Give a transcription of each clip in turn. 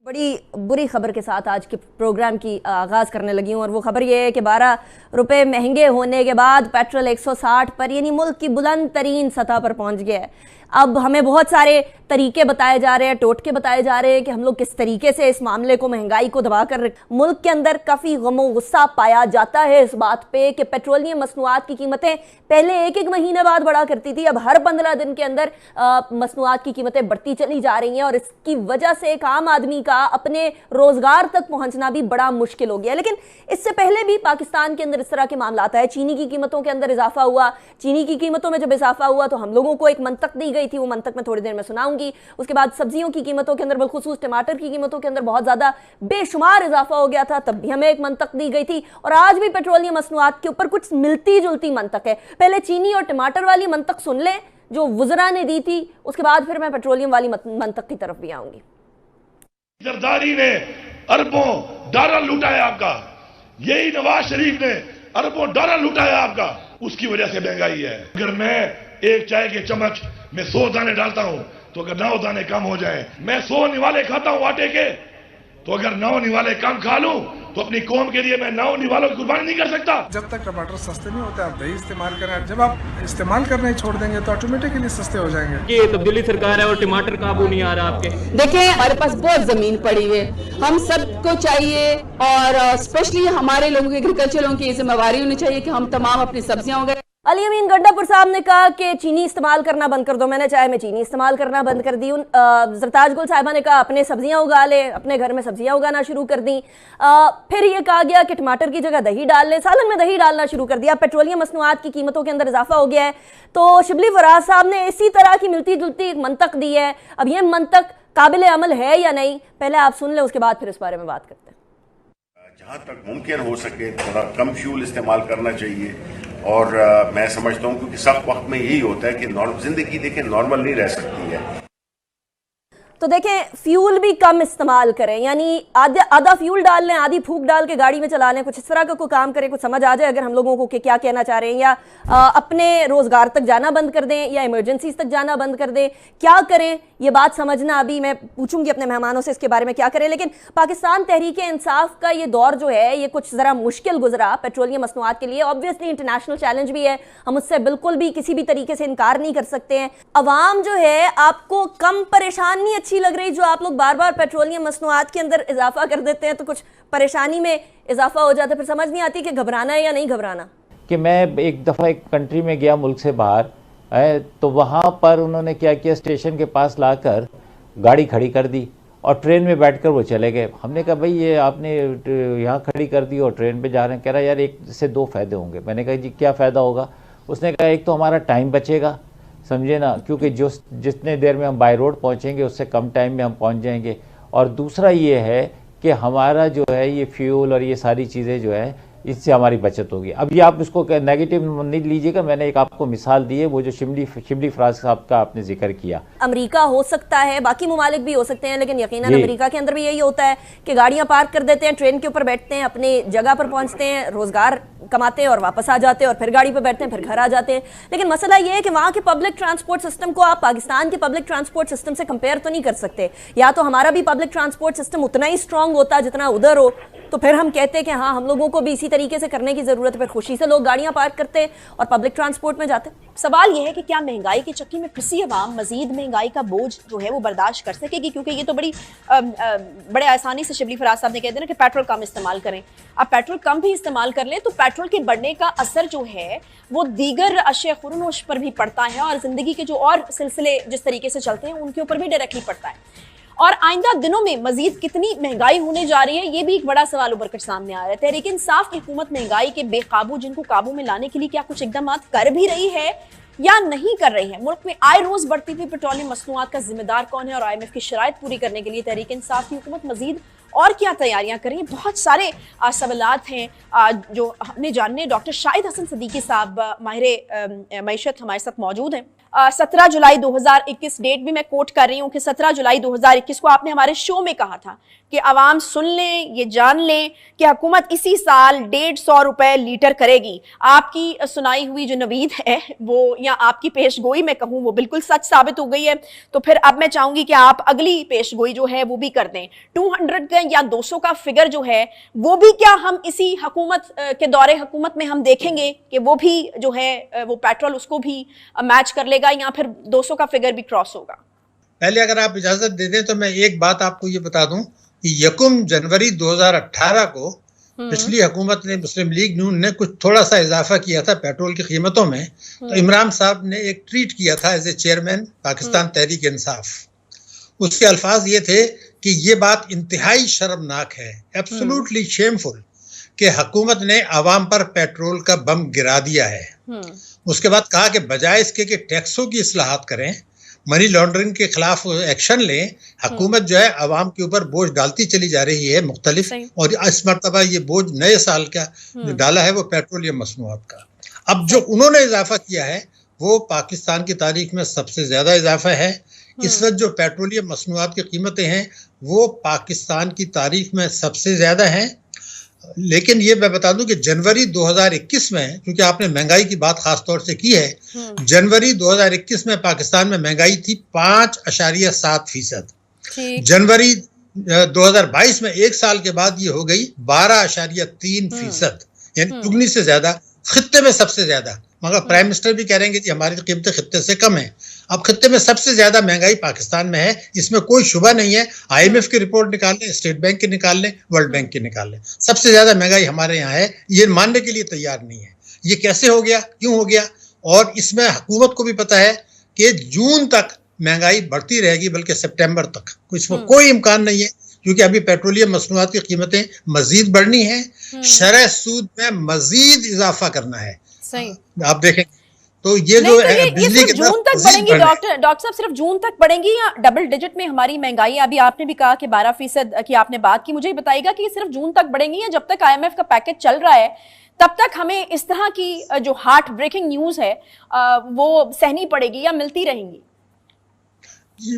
बड़ी बुरी खबर के साथ आज के प्रोग्राम की आगाज़ करने लगी हूँ और वो खबर ये है कि 12 रुपए महंगे होने के बाद पेट्रोल 160 पर यानी मुल्क की बुलंद तरीन सतह पर पहुंच गया है। अब हमें बहुत सारे तरीके बताए जा रहे हैं, टोटके बताए जा रहे हैं कि हम लोग किस तरीके से इस मामले को, महंगाई को दबा कर मुल्क के अंदर काफ़ी गमो गुस्सा पाया जाता है इस बात पे कि पेट्रोलियम मसनूआत की कीमतें पहले एक एक महीने बाद बढ़ा करती थी, अब हर 15 दिन के अंदर मसनूआत की कीमतें बढ़ती चली जा रही हैं और इसकी वजह से एक आम आदमी का अपने रोजगार तक पहुंचना भी बड़ा मुश्किल हो गया। लेकिन इससे पहले भी पाकिस्तान के अंदर इस तरह के मामला है। चीनी की कीमतों के अंदर इजाफा हुआ, चीनी की कीमतों में जब इजाफा हुआ तो हम लोगों को एक मंतक दी गई थी, वो मंतक मैं थोड़ी देर में सुनाऊंगी। उसके बाद सब्जियों की कीमतों के अंदर, बिलखुसूस टमाटर की कीमतों के अंदर बहुत ज्यादा बेशुमार इजाफा हो गया था, तब भी हमें एक मंतक दी गई थी। और आज भी पेट्रोलियम मसनूआत के ऊपर कुछ मिलती जुलती मंतक है। पहले चीनी और टमाटर वाली मंतक सुन लें जो वुज़रा ने दी थी, उसके बाद फिर मैं पेट्रोलियम वाली मंतक की तरफ भी आऊंगी। जरदारी ने अरबों डॉलर लुटाया आपका, यही नवाज शरीफ ने अरबों डॉलर लुटाया आपका, उसकी वजह से महंगाई है। अगर मैं एक चाय के चम्मच में 100 दाने डालता हूं तो अगर 9 दाने कम हो जाए, मैं 100 निवाले खाता हूं आटे के, तो अगर 9 निवाले कम खा लूं तो अपनी कौम के लिए मैं 9 निवालों की कुर्बानी नहीं कर सकता। जब तक टमाटर सस्ते नहीं होते आप दही इस्तेमाल करें, जब आप इस्तेमाल करना ही छोड़ देंगे तो ऑटोमेटिकली सस्ते हो जाएंगे। ये तब्दीली सरकार है और टमाटर काबू नहीं आ रहा आपके। देखें, हमारे पास बहुत जमीन पड़ी है, हम सबको चाहिए और स्पेशली हमारे लोगों की, एग्रीकल्चर लोगों की जिम्मेवारी होनी चाहिए कि हम तमाम अपनी सब्जियां वगैरह। अली अमीन गंडापुर साहब ने कहा कि चीनी इस्तेमाल करना बंद कर दो। मैंने चाय में चीनी इस्तेमाल करना बंद कर दी। जरताज गुल साहिबा ने कहा अपने सब्जियां उगा ले, अपने घर में सब्जियां उगाना शुरू कर दी। फिर ये कहा गया कि टमाटर की जगह दही डाल ले, सालन में दही डालना शुरू कर दिया। पेट्रोलियम मसनूआत की कीमतों के अंदर इजाफा हो गया है। तो शिबली फराज साहब ने इसी तरह की मिलती जुलती एक मंतक दी है। अब ये मंतक काबिल अमल है या नहीं, पहले आप सुन लें, उसके बाद फिर इस बारे में बात करते हैं। जहां तक मुमकिन हो सके थोड़ा कम फ्यूल इस्तेमाल करना चाहिए और मैं समझता हूं क्योंकि सब वक्त में यही होता है कि जिंदगी देखें नॉर्मल नहीं रह सकती है। तो देखें, फ्यूल भी कम इस्तेमाल करें, यानी आधा फ्यूल डाल लें, आधी फूक डाल के गाड़ी में चला लें, कुछ इस तरह का कोई काम करें, कुछ समझ आ जाए अगर हम लोगों को क्या कहना चाह रहे हैं। या अपने रोजगार तक जाना बंद कर दें या इमरजेंसीज तक जाना बंद कर दें, क्या करें ये बात समझना, अभी मैं पूछूंगी अपने मेहमानों से इसके बारे में क्या करें। लेकिन पाकिस्तान तहरीक इंसाफ का ये दौर जो है ये कुछ जरा मुश्किल गुजरा पेट्रोलियम मसनूआत के लिए। ऑब्वियसली इंटरनेशनल चैलेंज भी है, हम उससे बिल्कुल भी किसी भी तरीके से इनकार नहीं कर सकते हैं। अवाम जो है, आपको कम परेशान नहीं अच्छी लग रही जो आप लोग बार बार पेट्रोलियम मसनूआत के अंदर इजाफा कर देते हैं तो कुछ परेशानी में इजाफा हो जाता है, फिर समझ नहीं आती कि घबराना है या नहीं घबराना। कि मैं एक दफ़ा एक कंट्री में गया मुल्क से बाहर, तो वहाँ पर उन्होंने क्या किया, स्टेशन के पास लाकर गाड़ी खड़ी कर दी और ट्रेन में बैठकर वो चले गए। हमने कहा भाई ये आपने यहाँ खड़ी कर दी और ट्रेन पे जा रहे हैं। कह रहा यार एक से 2 फ़ायदे होंगे। मैंने कहा जी क्या फ़ायदा होगा? उसने कहा एक तो हमारा टाइम बचेगा, समझे ना, क्योंकि जितने देर में हम बाय रोड पहुँचेंगे उससे कम टाइम में हम पहुँच जाएंगे। और दूसरा ये है कि हमारा जो है ये फ्यूल और ये सारी चीज़ें जो है इससे हमारी बचत होगी। अब ये आप उसको नेगेटिव नहीं लीजिएगा, मैंने एक आपको मिसाल दी है, वो जो शिबली फराज साहब का आपने जिक्र किया। अमेरिका हो सकता है, बाकी ममालिक भी हो सकते हैं, लेकिन यकीनन अमेरिका के अंदर भी यही होता है कि गाड़ियां पार्क कर देते हैं, ट्रेन के ऊपर बैठते हैं, अपनी जगह पर पहुंचते हैं, रोजगार कमाते हैं और वापस आ जाते हैं और फिर गाड़ी पर बैठते हैं, फिर घर आ जाते हैं। लेकिन मसला ये है कि वहाँ के पब्लिक ट्रांसपोर्ट सिस्टम को आप पाकिस्तान के पब्लिक ट्रांसपोर्ट सिस्टम से कंपेयर तो नहीं कर सकते। या तो हमारा भी पब्लिक ट्रांसपोर्ट सिस्टम उतना ही स्ट्रांग होता जितना उधर हो, तो फिर हम कहते हैं कि हाँ हम लोगों को भी इसी तरीके से करने की जरूरत है। फिर खुशी से लोग गाड़ियां पार्क करते हैं और पब्लिक ट्रांसपोर्ट में जाते हैं। सवाल यह है कि क्या महंगाई की चक्की में फंसी अवाम मजीद महंगाई का बोझ जो है वो बर्दाश्त कर सकेगी? क्योंकि ये तो बड़े आसानी से शिबली फराज साहब ने कह दिया कि पेट्रोल कम इस्तेमाल करें। अब पेट्रोल कम भी इस्तेमाल कर लें तो पेट्रोल के बढ़ने का असर जो है वो दीगर अशिया खुरनोश पर भी पड़ता है और जिंदगी के जो और सिलसिले जिस तरीके से चलते हैं उनके ऊपर भी डायरेक्टली पड़ता है। और आइंदा दिनों में मजीद कितनी महंगाई होने जा रही है ये भी एक बड़ा सवाल उभर कर सामने आ रहा है। तहरीक इंसाफ की हुकूमत महंगाई के बेकाबू जिनको काबू में लाने के लिए क्या कुछ इकदाम कर भी रही है या नहीं कर रही है? मुल्क में आए रोज बढ़ती हुई पेट्रोलियम मसनूआत का जिम्मेदार कौन है और IMF की शराइत पूरी करने के लिए तहरीक इंसाफ की हुकूमत मजीद और क्या तैयारियां करें? बहुत सारे सवालात हैं जो हमने जानने। डॉक्टर शाहिद हसन सदीकी साहब माहिर मईशत हमारे साथ मौजूद हैं। 17 जुलाई 2021 डेट भी मैं कोट कर रही हूँ कि 17 जुलाई 2021 को आपने हमारे शो में कहा था कि आवाम सुन लें, ये जान लें कि हुकूमत इसी साल 150 रुपए लीटर करेगी। आपकी सुनाई हुई जो नवीद है वो, या आपकी पेशगोई मैं कहूँ, वो बिल्कुल सच साबित हो गई है। तो फिर अब मैं चाहूंगी कि आप अगली पेशगोई जो है वो भी कर दें। 200 का या 200 का फिगर जो है वो भी क्या हम इसी हुकूमत के दौरे हुकूमत में हम देखेंगे कि वो भी जो है वो पेट्रोल उसको भी मैच कर लेगा, या फिर 200 का फिगर भी क्रॉस होगा? पहले अगर आप इजाजत दे दें तो मैं एक बात आपको ये बता दूं कि 1 जनवरी 2018 को पिछली हुकूमत ने, मुस्लिम लीग नून ने कुछ थोड़ा सा इजाफा किया था पेट्रोल की कीमतों में। तो इमरान साहब ने एक ट्वीट किया था as a chairman Pakistan Tehreek Insaf. उसके अल्फाज ये थे कि ये बात इंतहाई शर्मनाक है, एब्सोल्युटली शेमफुल, कि हुकूमत ने आवाम पर पेट्रोल का बम गिरा दिया है। उसके बाद कहा कि बजाय इसके कि टैक्सों की इस्लाहात करें, मनी लॉन्ड्रिंग के खिलाफ एक्शन लें, हुकूमत जो है आवाम के ऊपर बोझ डालती चली जा रही है मुख्तलिफ, और इस मरतबा ये बोझ नए साल का जो डाला है वो पेट्रोलियम मसनूआत का। अब जो उन्होंने इजाफा किया है वो पाकिस्तान की तारीख में सबसे ज्यादा इजाफा है। इस वक्त जो पेट्रोलियम मसनूआत की कीमतें हैं वो पाकिस्तान की तारीख में सबसे ज्यादा हैं। लेकिन ये मैं बता दूं कि जनवरी 2021 में, क्योंकि आपने महंगाई की बात खास तौर से की है, जनवरी 2021 में पाकिस्तान में महंगाई थी 5.7%। जनवरी 2022 में, एक साल के बाद, ये हो गई 12.3%, यानी दुगनी से ज्यादा, खित्ते में सबसे ज्यादा। मगर प्राइम मिनिस्टर भी कह रहे हैं कि हमारी कीमतें खित्ते से कम है। अब खित्ते में सबसे ज्यादा महंगाई पाकिस्तान में है, इसमें कोई शुबा नहीं है। IMF की रिपोर्ट निकाल लें, स्टेट बैंक की निकाल लें, वर्ल्ड बैंक की निकाल लें, सबसे ज्यादा महंगाई हमारे यहाँ है। ये मानने के लिए तैयार नहीं है। ये कैसे हो गया, क्यों हो गया? और इसमें हुकूमत को भी पता है कि जून तक महंगाई बढ़ती रहेगी, बल्कि सितंबर तक। इसमें कोई इम्कान नहीं है, क्योंकि अभी पेट्रोलियम मसनूआत की कीमतें मजीद बढ़नी है, शरह सूद में मजीद इजाफा करना है। सही आप देखें तो ये जो तो ये बिजली की जून तक बढ़ेंगी डॉक्टर साहब, सिर्फ जून तक बढ़ेंगी या डबल डिजिट में हमारी महंगाई? अभी आपने भी कहा कि 12% की आपने बात की, मुझे बताइएगा कि सिर्फ जून तक बढ़ेंगी या जब तक IMF का पैकेज चल रहा है तब तक हमें इस तरह की जो हार्ट ब्रेकिंग न्यूज है वो सहनी पड़ेगी या मिलती रहेंगी?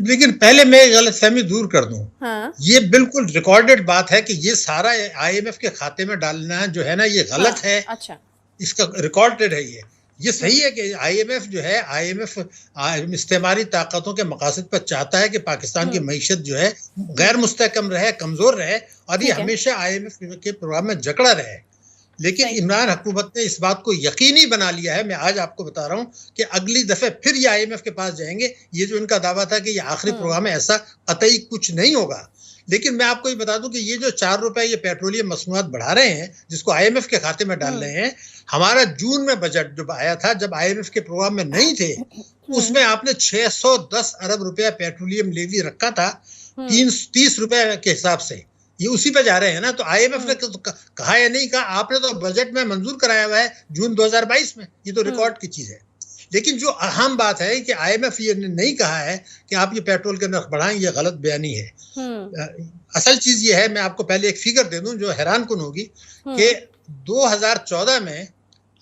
लेकिन पहले मैं गलतफहमी दूर कर दूं। हाँ। ये बिल्कुल रिकॉर्डेड बात है कि ये सारा IMF के खाते में डालना जो है ना, ये गलत है। अच्छा, इसका रिकॉर्डेड है। ये सही है कि IMF जो है, IMF इस्तेमारी ताकतों के मकासद पर चाहता है कि पाकिस्तान की मईशत जो है गैर मुस्तहकम रहे, कमजोर रहे, और ये हमेशा IMF के प्रोग्राम में जकड़ा रहे। लेकिन इमरान हुकूमत ने इस बात को यकीनी बना लिया है। मैं आज आपको बता रहा हूँ कि अगली दफे फिर ये IMF के पास जाएंगे। ये जो इनका दावा था कि ये आखिरी प्रोग्राम है, ऐसा कतई कुछ नहीं होगा। लेकिन मैं आपको ये बता दूं कि ये जो 4 रुपए ये पेट्रोलियम मसनूआत बढ़ा रहे हैं, जिसको IMF के खाते में डाल रहे हैं, हमारा जून में बजट जब आया था, जब IMF के प्रोग्राम में नहीं थे, उसमें आपने 610 अरब रुपया पेट्रोलियम लेवी रखा था 30 रुपए के हिसाब से। ये उसी पे जा रहे हैं ना। तो IMF ने तो कहा या नहीं कहा, आपने तो बजट में मंजूर कराया हुआ है जून 2022 में। ये तो रिकॉर्ड की चीज है। लेकिन जो अहम बात है कि IMF ये नहीं कहा है कि आप ये पेट्रोल के नर्ख बढ़ाएं, ये गलत बयानी है। असल चीज ये है, मैं आपको पहले एक फिगर दे दूं जो हैरान कुन होगी, कि 2014 में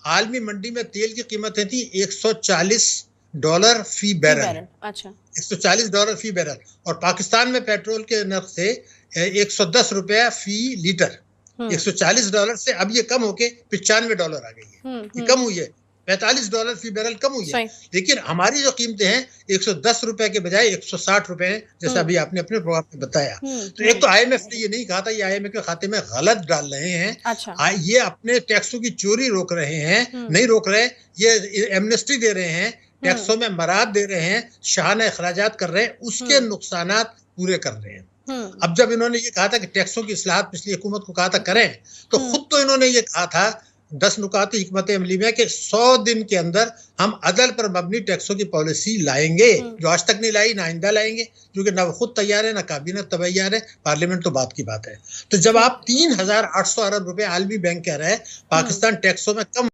आलमी मंडी में तेल की कीमतें थी $140 फी बैरल। अच्छा, $140 फी बैरल, और पाकिस्तान में पेट्रोल के नर्ख से 110 रुपया फी लीटर। $140 से अब ये कम होके $95 आ गई है। ये कम हुई है, $45 फी बैरल कम हुई है। लेकिन हमारी जो कीमतें हैं 110 रुपए के बजाय 160 रुपए हैं, जैसा अभी आपने अपने प्रोग्राम में बताया। तो एक तो IMF ने ये नहीं कहा था, ये IMF के खाते में गलत डाल रहे हैं। अच्छा। ये अपने टैक्सों की चोरी रोक रहे हैं, नहीं रोक रहे, ये एमनेस्टी दे रहे हैं, टैक्सों में मराद दे रहे हैं, शाहाना अखराजात कर रहे हैं, उसके नुकसानात पूरे कर रहे हैं। अब जब इन्होंने ये कहा था कि टैक्सों की इस्लाहात पिछली हुकूमत को कहा था करें, तो खुद तो इन्होंने ये कहा था 10 नुकाती हिकमत अमली में कि 100 दिन के अंदर हम अदल पर मबनी टैक्सों की पॉलिसी लाएंगे, जो आज तक नहीं लाई, ना आइंदा लाएंगे, क्योंकि ना खुद तैयार है, ना काबीना तैयार है, पार्लियामेंट तो बात की बात है। तो जब आप 3800 अरब रुपए आलमी बैंक कह रहे हैं पाकिस्तान टैक्सों में कम